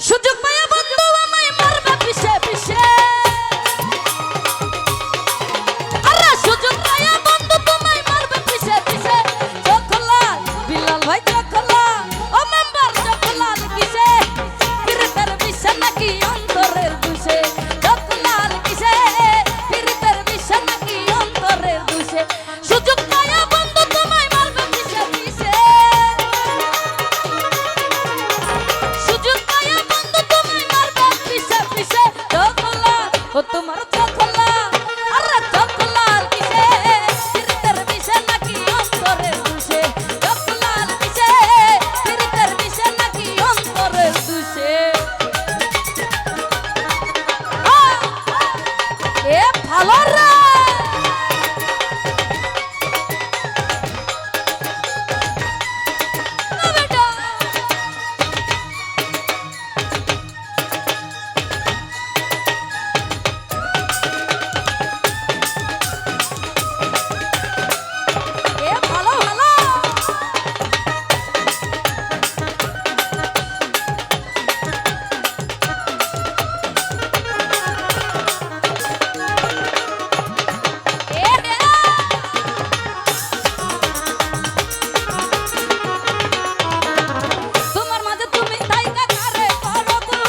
সুযোগ পায়া বন্ধু আমায় মারবা পিছে পিছে আরে সুযোগ পায়া বন্ধু তোমায় মারবা পিছে পিছে চখলা বিলাল ভাই চখলা ও মেম্বার চখলা কিসে ফিরতের বিছে নাকি অন্তরের দুষে চখলা কিসে ফিরতের বিছে নাকি অন্তরের দুষে সুযোগ পায়া বন্ধু তোমায় মারবা পিছে পিছে সুযোগ পায়া বন্ধু তোমায় মারবা পিছে পিছে চখলা ও তোমার চখলা আরে চখলা কিসে ফিরতের বিছে নাকি অন্তরের দুষে চখলা কিসে ফিরতের বিছে নাকি অন্তরের দুষে এ ভালো রে না বেটা এ ভালো ভালো এ রে তোমার মাঝে তুমি তাইকা কারে করো গো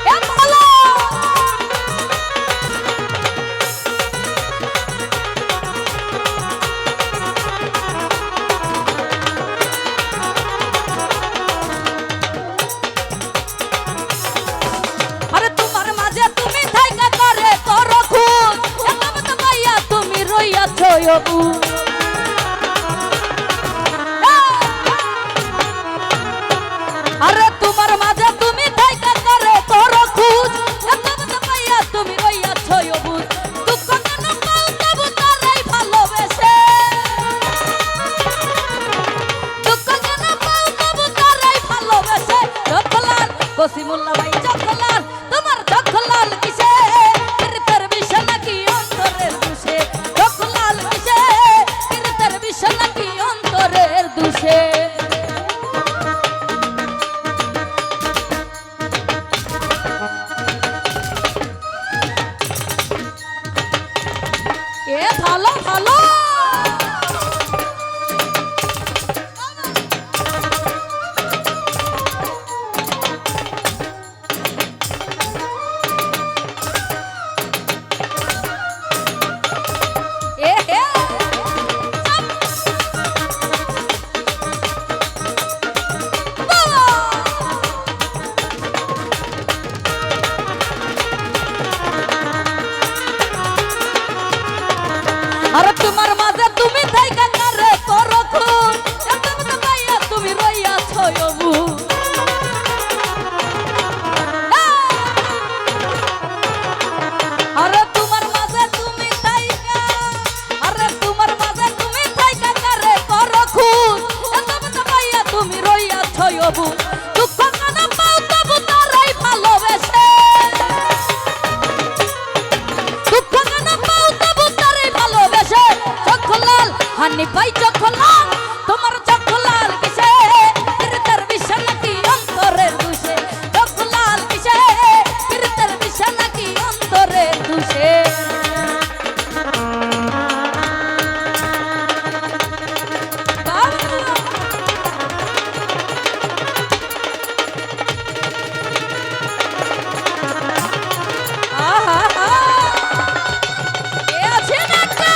এ ভালো আরে তোমার মাঝে তুমি থাইকা করে করো খুন একদম তো মাইয়া তুমি রইয়াছো অবু আরে তোমার মাঝে তুমি থাইকা করে করো খুন একদম তো মাইয়া তুমি রইয়াছো অবু দুঃখ কেন পাও তবু তারাই ভালোবেসে দুঃখ কেন পাও তবু তারাই ভালোবেসে চখলাল কসিমুল্লাহ ভাই চখলাল তোমার চখলাল কিসে ফিরতের বিছে নাকি অন্তরের দুষে চখলাল কিসে ফিরতের বিছে নাকি অন্তরের দুষে এ ভালো ভালো এ হে আরে তোমার মাঝে তুমি থাইকা কারে করো খুন একদম তো মাইয়া তুমি রইয়াছো অবু আরে তোমার মাঝে তুমি থাইকা আরে তোমার মাঝে তুমি থাইকা কারে করো খুন একদম তো মাইয়া তুমি রইয়াছো অবু দুঃখ কেন পাও তবু তারাই ভালোবেসে দুঃখ কেন পাও তবু তারাই ভালোবেসে চখলাল হানি ভাই চখলাল তোমার চখলাল কিসে ফিরতের বিছে নাকি অন্তরের দুষে চখলাল কিসে ফিরতের বিছে নাকি অন্তরের দুষে আহা এ আছে না একটা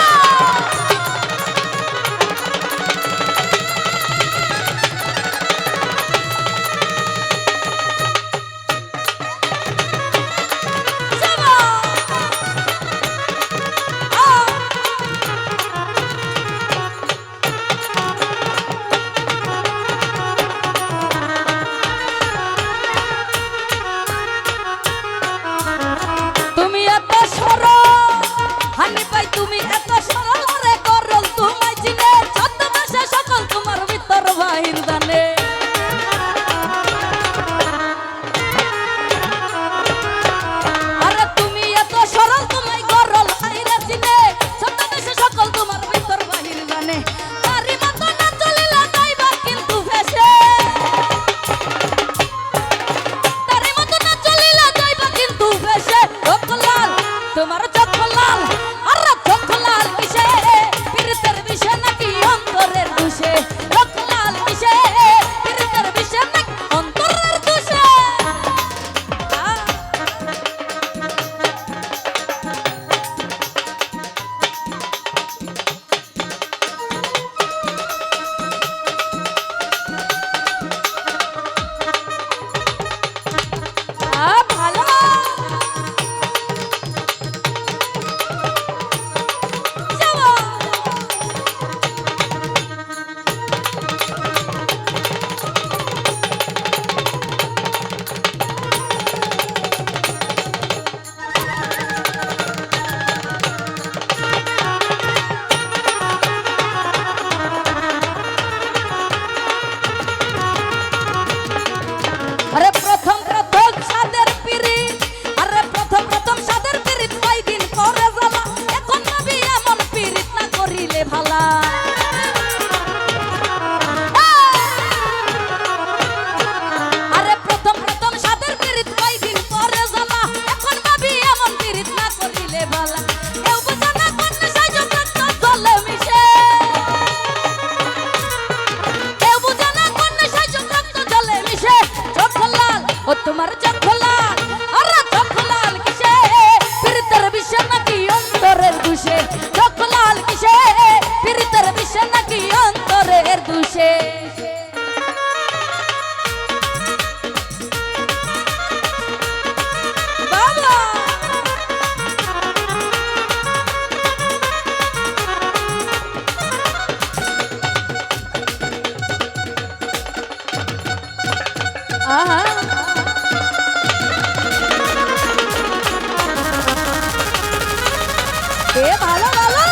এ ভালো ভালো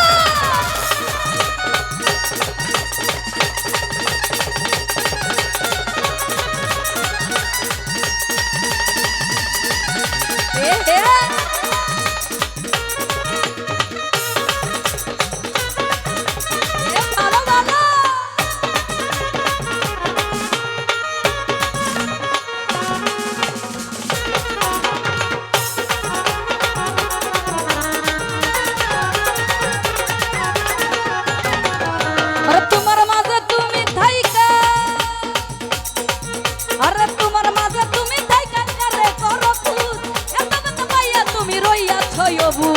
এ হে এ ভালো ভালো আরে তোমার মাঝে তুমি থাইকা আরে তোমার মাঝে তুমি থাইকা করে করো খুদ এত এত পাইয়া তুমি রইয়াছ অবু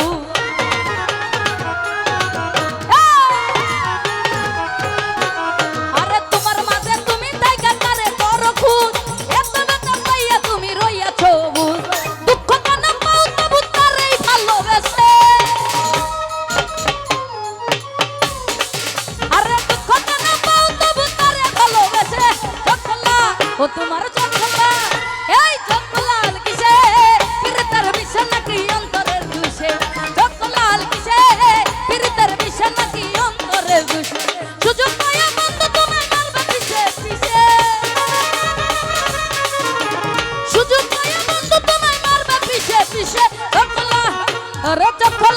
আরে তোমার মাঝে তুমি থাইকা করে করো খুদ এত এত পাইয়া তুমি রইয়াছ অবু দুঃখ কেন পাও তবু তারেই ভালোবেসে আরে দুঃখ কেন পাও তবু তারে ভালোবেসে চকলা ও তোমার চকলা এই চকলাল কিসে পিরতার বিষে নাকি অন্তরের দুষে চকলাল কিসে পিরতার বিষে নাকি অন্তরের দুষে সুযোগ পাইয়া বন্ধু তুমি মারবে পিছে পিছে সুযোগ পাইয়া বন্ধু তুমি মারবে পিছে পিছে চকলা আরে চকলা